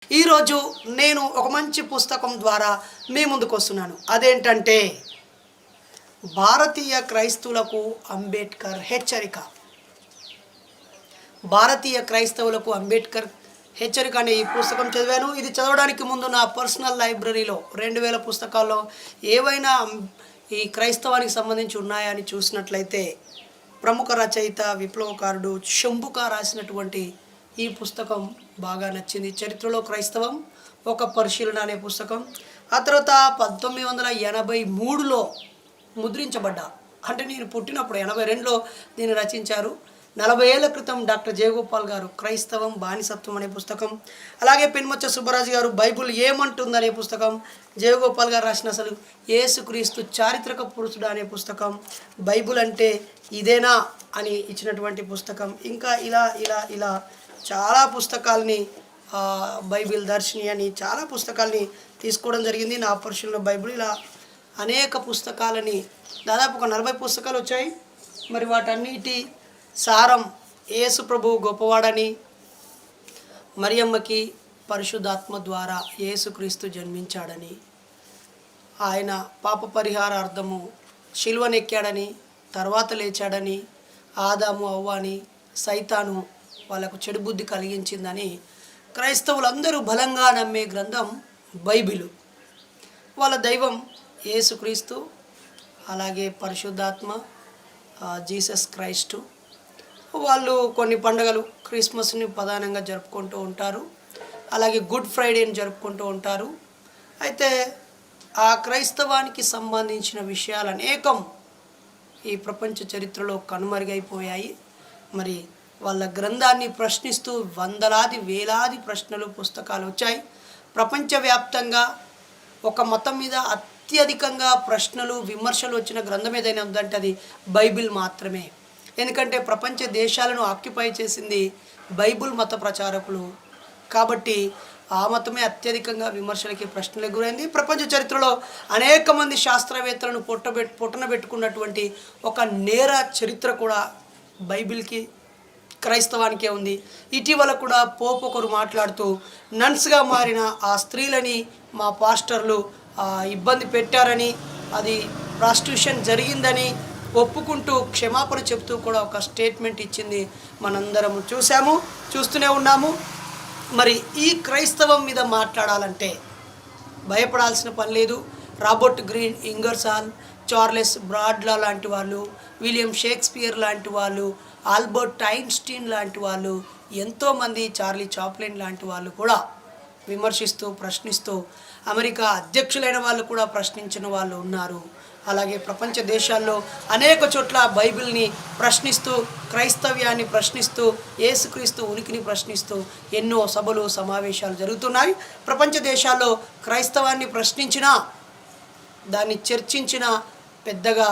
ఈరోజు నేను ఒక మంచి పుస్తకం ద్వారా మీ ముందుకు వస్తున్నాను. అదేంటంటే భారతీయ క్రైస్తవులకు అంబేద్కర్ హెచ్చరిక. భారతీయ క్రైస్తవులకు అంబేద్కర్ హెచ్చరిక అనే ఈ పుస్తకం చదివాను. ఇది చదవడానికి ముందు నా పర్సనల్ లైబ్రరీలో 2000 పుస్తకాల్లో ఏవైనా ఈ క్రైస్తవానికి సంబంధించి ఉన్నాయా అని చూసినట్లయితే ప్రముఖ రచయిత విప్లవకారుడు శంభుక రాసినటువంటి ఈ పుస్తకం బాగా నచ్చింది. చరిత్రలో క్రైస్తవం ఒక పరిశీలన అనే పుస్తకం. ఆ తర్వాత 1983లో ముద్రించబడ్డ, అంటే నేను పుట్టినప్పుడు 82లో దీన్ని రచించారు. 40 ఏళ్ల క్రితం డాక్టర్ జయగోపాల్ గారు క్రైస్తవం బానిసత్వం అనే పుస్తకం, అలాగే పెన్మచ్చ సుబ్బరాజు గారు బైబుల్ ఏమంటుందనే పుస్తకం, జయగోపాల్ గారు రాసిన అసలు యేసుక్రీస్తు చారిత్రక పురుషుడు అనే పుస్తకం, బైబుల్ అంటే ఇదేనా అని ఇచ్చినటువంటి పుస్తకం, ఇంకా ఇలా ఇలా ఇలా చాలా పుస్తకాలని, బైబిల్ దర్శిని అని చాలా పుస్తకాలని తీసుకోవడం జరిగింది. నా పరిశీలన బైబిల్ ఇలా అనేక పుస్తకాలని, దాదాపు ఒక 40 పుస్తకాలు వచ్చాయి. మరి వాటన్నిటి సారం యేసు ప్రభువు గొప్పవాడని, మరియమ్మకి పరిశుద్ధాత్మ ద్వారా యేసుక్రీస్తు జన్మించాడని, ఆయన పాప పరిహారార్థము శిలువనెక్కాడని, తర్వాత లేచాడని, ఆదాము అవ్వని సైతాను వాళ్ళకు చెడు బుద్ధి కలిగించిందని క్రైస్తవులందరూ బలంగా నమ్మే గ్రంథం బైబిలు. వాళ్ళ దైవం యేసుక్రీస్తు, అలాగే పరిశుద్ధాత్మ, జీసస్ క్రైస్టు. వాళ్ళు కొన్ని పండుగలు, క్రిస్మస్ని ప్రధానంగా జరుపుకుంటూ ఉంటారు, అలాగే గుడ్ ఫ్రైడేని జరుపుకుంటూ ఉంటారు. అయితే ఆ క్రైస్తవానికి సంబంధించిన విషయాలు అనేకం ఈ ప్రపంచ చరిత్రలో కనుమరుగైపోయాయి. మరి వాళ్ళ గ్రంథాన్ని ప్రశ్నిస్తూ వందలాది వేలాది ప్రశ్నలు, పుస్తకాలు వచ్చాయి. ప్రపంచవ్యాప్తంగా ఒక మతం మీద అత్యధికంగా ప్రశ్నలు, విమర్శలు వచ్చిన గ్రంథం ఏదైనా ఉందంటే అది బైబిల్ మాత్రమే. ఎందుకంటే ప్రపంచ దేశాలను ఆక్యుపై చేసింది బైబిల్ మత ప్రచారకులు కాబట్టి ఆ మతమే అత్యధికంగా విమర్శలకి, ప్రశ్నలకు గురైంది. ప్రపంచ చరిత్రలో అనేక మంది శాస్త్రవేత్తలను పొట్టనబెట్టుకున్నటువంటి ఒక నేర చరిత్ర కూడా బైబిల్కి, క్రైస్తవానికే ఉంది. ఇటీవల కూడా పోప్ ఒకరు మాట్లాడుతూ నన్స్గా మారిన ఆ స్త్రీలని మా పాస్టర్లు ఇబ్బంది పెట్టారని, అది ప్రాస్టిట్యూషన్ జరిగిందని ఒప్పుకుంటూ క్షమాపణ చెప్తూ కూడా ఒక స్టేట్మెంట్ ఇచ్చింది. మనందరం చూస్తూనే ఉన్నాము. మరి ఈ క్రైస్తవం మీద మాట్లాడాలంటే భయపడాల్సిన పని లేదు. రాబర్ట్ గ్రీన్, ఇంగర్సాల్, చార్లెస్ బ్రాడ్లా లాంటి వాళ్ళు, విలియం షేక్స్పియర్ లాంటి వాళ్ళు, ఆల్బర్ట్ ఐన్స్టీన్ లాంటి వాళ్ళు, ఎంతోమంది, చార్లీ చాప్లిన్ లాంటి వాళ్ళు కూడా విమర్శిస్తూ, ప్రశ్నిస్తూ, అమెరికా అధ్యక్షులైన వాళ్ళు కూడా ప్రశ్నించిన వాళ్ళు ఉన్నారు. అలాగే ప్రపంచ దేశాల్లో అనేక చోట్ల బైబిల్ని ప్రశ్నిస్తూ, క్రైస్తవ్యాన్ని ప్రశ్నిస్తూ, యేసుక్రీస్తు ఉనికిని ప్రశ్నిస్తూ ఎన్నో సభలు, సమావేశాలు జరుగుతున్నాయి. ప్రపంచ దేశాల్లో క్రైస్తవాన్ని ప్రశ్నించినా, దాన్ని చర్చించినా పెద్దగా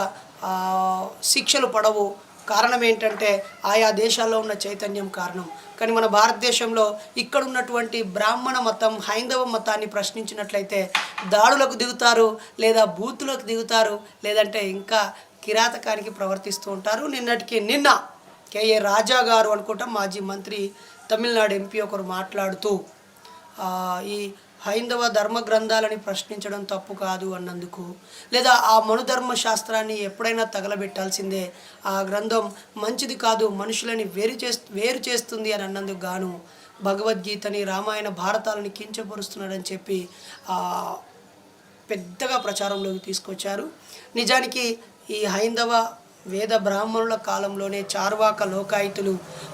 శిక్షలు పడవు. కారణం ఏంటంటే ఆయా దేశాల్లో ఉన్న చైతన్యం కారణం. కానీ మన భారతదేశంలో ఇక్కడ ఉన్నటువంటి బ్రాహ్మణ మతం, హైందవ మతాన్ని ప్రశ్నించినట్లయితే దాడులకు దిగుతారు, లేదా బూతులకు దిగుతారు, లేదంటే ఇంకా కిరాతకానికి ప్రవర్తిస్తూ ఉంటారు. నిన్న కేఏ రాజా గారు అనుకుంటా, మాజీ మంత్రి, తమిళనాడు ఎంపీ ఒకరు మాట్లాడుతూ ఈ హైందవ ధర్మ గ్రంథాలని ప్రశ్నించడం తప్పు కాదు అన్నందుకు, లేదా ఆ మనుధర్మ శాస్త్రాన్ని ఎప్పుడైనా తగలబెట్టాల్సిందే, ఆ గ్రంథం మంచిది కాదు, మనుషులని వేరు చేస్తుంది అని అన్నందుకు గాను భగవద్గీతని, రామాయణ భారతాలని కించపరుస్తున్నాడని చెప్పి పెద్దగా ప్రచారంలోకి తీసుకొచ్చారు. నిజానికి ఈ హైందవ వేద బ్రాహ్మణుల కాలంలోనే చార్వాక లోకాయుతులు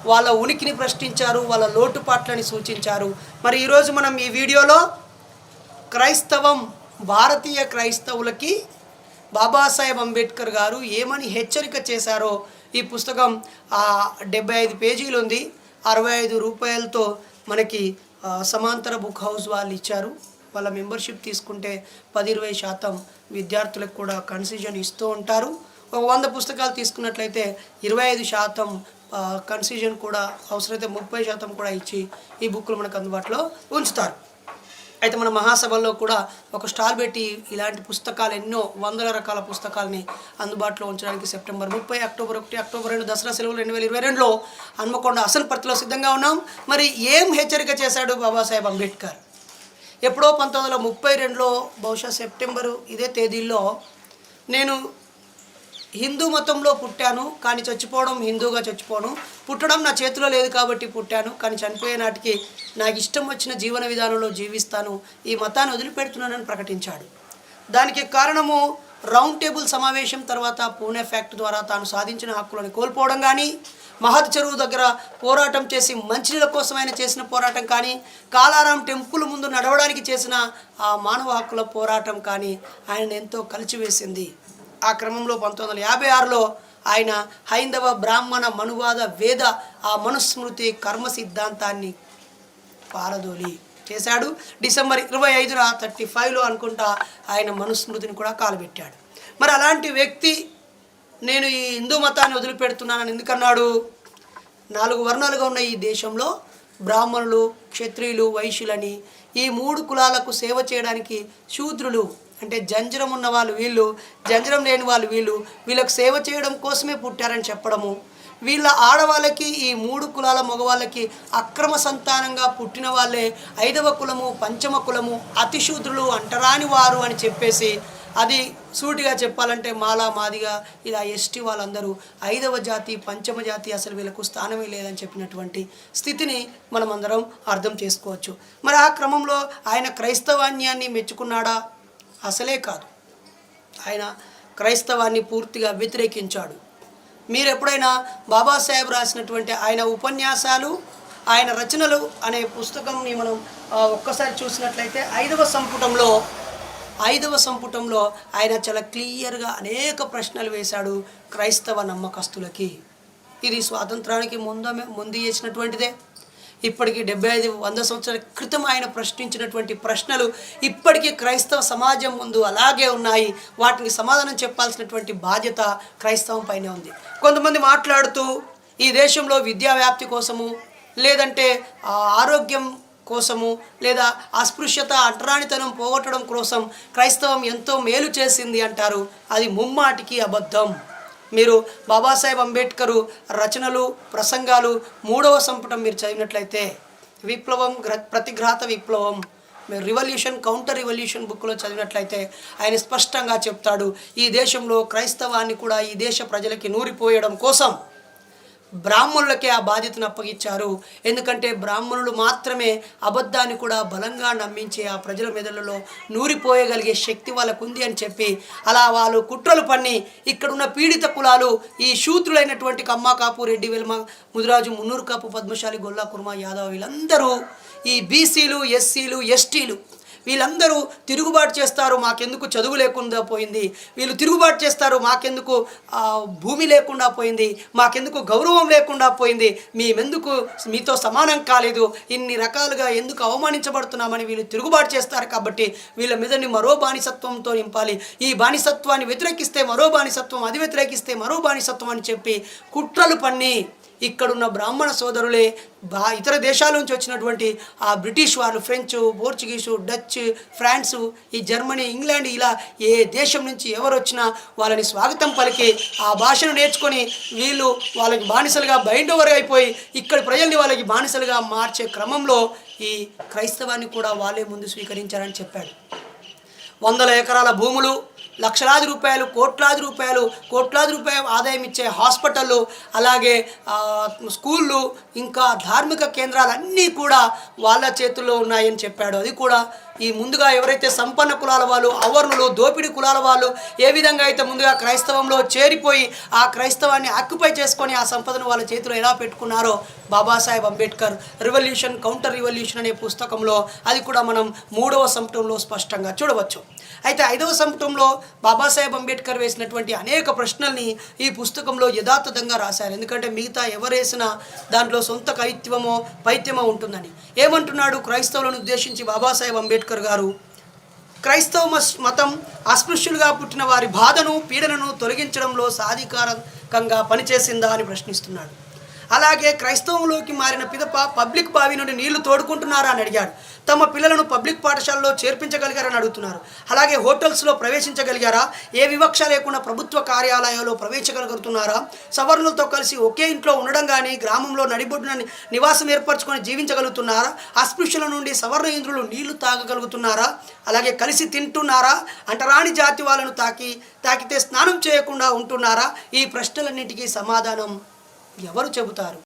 వాళ్ళ ఉనికిని ప్రశ్నించారు, వాళ్ళ లోటుపాట్లని సూచించారు. మరి ఈరోజు మనం ఈ వీడియోలో క్రైస్తవం, భారతీయ క్రైస్తవులకి బాబాసాహెబ్ అంబేద్కర్ గారు ఏమని హెచ్చరిక చేశారో ఈ పుస్తకం 75 పేజీలు ఉంది. 65 రూపాయలతో మనకి సమాంతర బుక్ హౌస్ వాళ్ళు ఇచ్చారు. వాళ్ళ మెంబర్షిప్ తీసుకుంటే 10-20% విద్యార్థులకు కూడా కన్సెషన్ ఇస్తూ ఉంటారు. ఒక 100 పుస్తకాలు తీసుకున్నట్లయితే 25% కన్సెషన్ కూడా, అవసరమైతే 30% కూడా ఇచ్చి ఈ బుక్లు మనకు అందుబాటులో ఉంచుతారు. అయితే మన మహాసభల్లో కూడా ఒక స్టాల్ పెట్టి ఇలాంటి పుస్తకాలు ఎన్నో వందల రకాల పుస్తకాలని అందుబాటులో ఉంచడానికి సెప్టెంబర్ 30, అక్టోబర్ 1, అక్టోబర్ 2 దసరా సెలవులు 2022లో హన్మకొండ అసన్పర్తిలో సిద్ధంగా ఉన్నాం. మరి ఏం హెచ్చరిక చేశాడు బాబాసాహెబ్ అంబేద్కర్? ఎప్పుడో 1932లో బహుశా సెప్టెంబరు ఇదే తేదీల్లో నేను హిందూ మతంలో పుట్టాను కానీ చచ్చిపోవడం హిందూగా చచ్చిపోను, పుట్టడం నా చేతిలో లేదు కాబట్టి పుట్టాను కానీ చనిపోయే నాటికి నాకు ఇష్టం వచ్చిన జీవన విధానంలో జీవిస్తాను, ఈ మతాన్ని వదిలిపెడుతున్నానని ప్రకటించాడు. దానికి కారణము రౌండ్ టేబుల్ సమావేశం తర్వాత పూణే ఫ్యాక్ట్ ద్వారా తాను సాధించిన హక్కులను కోల్పోవడం కానీ, మహద్ చెరువు దగ్గర పోరాటం చేసి మంచినీళ్ళ కోసం ఆయన చేసిన పోరాటం కానీ, కాలారాం టెంపుల్ ముందు నడవడానికి చేసిన ఆ మానవ హక్కుల పోరాటం కానీ ఆయన ఎంతో కలిచివేసింది. ఆ క్రమంలో 1956లో ఆయన హైందవ బ్రాహ్మణ మనువాద వేద ఆ మనుస్మృతి కర్మ సిద్ధాంతాన్ని పారదోలి చేశాడు. డిసెంబర్ 25న 35లో అనుకుంటా ఆయన మనుస్మృతిని కూడా కాలుబెట్టాడు. మరి అలాంటి వ్యక్తి నేను ఈ హిందూ మతాన్ని వదిలిపెడుతున్నానని ఎందుకన్నాడు? 4 వర్ణాలుగా ఉన్న ఈ దేశంలో బ్రాహ్మణులు, క్షత్రియులు, వైశ్యులని ఈ 3 కులాలకు సేవ చేయడానికి శూద్రులు అంటే జంజరం ఉన్న వాళ్ళు వీళ్ళు, జంజరం లేని వాళ్ళు వీళ్ళు, వీళ్ళకు సేవ చేయడం కోసమే పుట్టారని చెప్పడము, వీళ్ళ ఆడవాళ్ళకి ఈ 3 కులాల మగవాళ్ళకి అక్రమ సంతానంగా పుట్టిన వాళ్ళే 5వ కులము, 5వ కులము, అతిశూద్రులు, అంటరాని వారు అని చెప్పేసి, అది సూటిగా చెప్పాలంటే మాలా మాదిగా ఇలా ఎస్టీ వాళ్ళందరూ 5వ జాతి, 5వ జాతి, అసలు వీళ్ళకు స్థానమే లేదని చెప్పినటువంటి స్థితిని మనమందరం అర్థం చేసుకోవచ్చు. మరి ఆ క్రమంలో ఆయన క్రైస్తవాన్యాన్ని మెచ్చుకున్నాడా? అసలే కాదు. ఆయన క్రైస్తవాన్ని పూర్తిగా వ్యతిరేకించాడు. మీరు ఎప్పుడైనా బాబాసాహెబ్ రాసినటువంటి ఆయన ఉపన్యాసాలు, ఆయన రచనలు అనే పుస్తకంని మనం ఒక్కసారి చూసినట్లయితే 5వ సంపుటంలో ఆయన చాలా క్లియర్గా అనేక ప్రశ్నలు వేశాడు క్రైస్తవ నమ్మకస్తులకి. ఇది స్వాతంత్రానికి ముందు చేసినటువంటిదే. ఇప్పటికీ 75-100 సంవత్సరాల క్రితం ఆయన ప్రశ్నించినటువంటి ప్రశ్నలు ఇప్పటికీ క్రైస్తవ సమాజం ముందు అలాగే ఉన్నాయి. వాటికి సమాధానం చెప్పాల్సినటువంటి బాధ్యత క్రైస్తవం పైనే ఉంది. కొంతమంది మాట్లాడుతూ ఈ దేశంలో విద్యా వ్యాప్తి కోసము, లేదంటే ఆరోగ్యం కోసము, లేదా అస్పృశ్యత అంటరానితనం పోగొట్టడం కోసం క్రైస్తవం ఎంతో మేలు చేసింది అంటారు. అది ముమ్మాటికి అబద్ధం. మీరు బాబాసాహెబ్ అంబేద్కర్ రచనలు, ప్రసంగాలు 3వ సంపుటం మీరు చదివినట్లయితే విప్లవం, ప్రతిఘాత విప్లవం, మీరు రివల్యూషన్, కౌంటర్ రివల్యూషన్ బుక్లో చదివినట్లయితే ఆయన స్పష్టంగా చెప్తాడు, ఈ దేశంలో క్రైస్తవాన్ని కూడా ఈ దేశ ప్రజలకి నూరిపోయడం కోసం బ్రాహ్మణులకే ఆ బాధ్యతను అప్పగించారు. ఎందుకంటే బ్రాహ్మణులు మాత్రమే అబద్ధాన్ని కూడా బలంగా నమ్మించి ఆ ప్రజల మెదళ్ళలో నూరిపోయగలిగే శక్తి వాళ్ళకు ఉంది అని చెప్పి, అలా వాళ్ళు కుట్రలు పన్ని ఇక్కడున్న పీడిత కులాలు, ఈ శూద్రులైనటువంటి కమ్మ కాపు, రెడ్డి, వెల్మ, ముదిరాజు, మున్నూరు కాపు, పద్మశాలి, గొల్లా, కుర్మ, యాదవ్, వీళ్ళందరూ ఈ బీసీలు, ఎస్సీలు, ఎస్టీలు వీళ్ళందరూ తిరుగుబాటు చేస్తారు, మాకెందుకు చదువు లేకుండా పోయింది, వీళ్ళు తిరుగుబాటు చేస్తారు, మాకెందుకు భూమి లేకుండా పోయింది, మాకెందుకు గౌరవం లేకుండా పోయింది, మేమెందుకు మీతో సమానం కాలేదు, ఇన్ని రకాలుగా ఎందుకు అవమానించబడుతున్నామని వీళ్ళు తిరుగుబాటు చేస్తారు. కాబట్టి వీళ్ళ మీదని మరో బానిసత్వంతో నింపాలి, ఈ బానిసత్వాన్ని వ్యతిరేకిస్తే మరో బానిసత్వం, అది వ్యతిరేకిస్తే మరో బానిసత్వం అని చెప్పి కుట్రలు పన్ని ఇక్కడున్న బ్రాహ్మణ సోదరులే ఇతర దేశాల నుంచి వచ్చినటువంటి ఆ బ్రిటిష్ వాళ్ళు, ఫ్రెంచ్, పోర్చుగీసు, డచ్, ఫ్రాన్సు, ఈ జర్మనీ, ఇంగ్లాండ్, ఇలా ఏ దేశం నుంచి ఎవరు వచ్చినా వాళ్ళని స్వాగతం పలికి ఆ భాషను నేర్చుకొని వీళ్ళు వాళ్ళకి బానిసలుగా బైండ్ ఓవర్ అయిపోయి ఇక్కడ ప్రజల్ని వాళ్ళకి బానిసలుగా మార్చే క్రమంలో ఈ క్రైస్తవాన్ని కూడా వాళ్ళే ముందు స్వీకరించారని చెప్పాడు. 100 ఎకరాల భూములు, లక్షలాది రూపాయలు, కోట్లాది రూపాయలు ఆదాయం ఇచ్చే హాస్పిటళ్ళు, అలాగే స్కూళ్ళు, ఇంకా ధార్మిక కేంద్రాలన్నీ కూడా వాళ్ళ చేతుల్లో ఉన్నాయని చెప్పాడు. అది కూడా ఈ ముందుగా ఎవరైతే సంపన్న కులాల వాళ్ళు, అవర్ణులు, దోపిడీ కులాల వాళ్ళు ఏ విధంగా అయితే ముందుగా క్రైస్తవంలో చేరిపోయి ఆ క్రైస్తవాన్ని ఆక్యుపై చేసుకొని ఆ సంపదను వాళ్ళ చేతిలో ఎలా పెట్టుకున్నారో Babasaheb Ambedkar revolution, counter revolution అనే పుస్తకంలో అది కూడా మనం 3వ సంపుటంలో స్పష్టంగా చూడవచ్చు. అయితే 5వ సంపుటంలో బాబాసాహెబ్ అంబేద్కర్ వేసినటువంటి అనేక ప్రశ్నల్ని ఈ పుస్తకంలో యథాతథంగా రాశారు. ఎందుకంటే మిగతా ఎవరేసినా దాంట్లో సొంత కవిత్వమో పైత్యమో ఉంటుందని. ఏమంటున్నాడు క్రైస్తవులను ఉద్దేశించి బాబాసాహెబ్ అంబేద్కర్ గారు? క్రైస్తవ మతం అస్పృశ్యులుగా పుట్టిన వారి బాధను, పీడనను తొలగించడంలో సాధికారకంగా పనిచేసిందా అని ప్రశ్నిస్తున్నాడు. అలాగే క్రైస్తవంలోకి మారిన పిదప పబ్లిక్ బావి నుండి నీళ్లు తోడుకుంటున్నారా అని అడిగాడు. తమ పిల్లలను పబ్లిక్ పాఠశాలలో చేర్పించగలిగారని అడుగుతున్నారు. అలాగే హోటల్స్లో ప్రవేశించగలిగారా? ఏ వివక్ష లేకుండా ప్రభుత్వ కార్యాలయాల్లో ప్రవేశించగలుగుతున్నారా? సవర్ణులతో కలిసి ఒకే ఇంట్లో ఉండడం కానీ, గ్రామంలో నడిబొడ్డున నివాసం ఏర్పరచుకొని జీవించగలుగుతున్నారా? అస్పృశ్యుల నుండి సవర్ణ ఇంద్రులు నీళ్లు తాగగలుగుతున్నారా? అలాగే కలిసి తింటున్నారా? అంటరాని జాతి వాళ్ళను తాకితే స్నానం చేయకుండా ఉంటున్నారా? ఈ ప్రశ్నలన్నిటికీ సమాధానం ఎవరు చెబుతారు?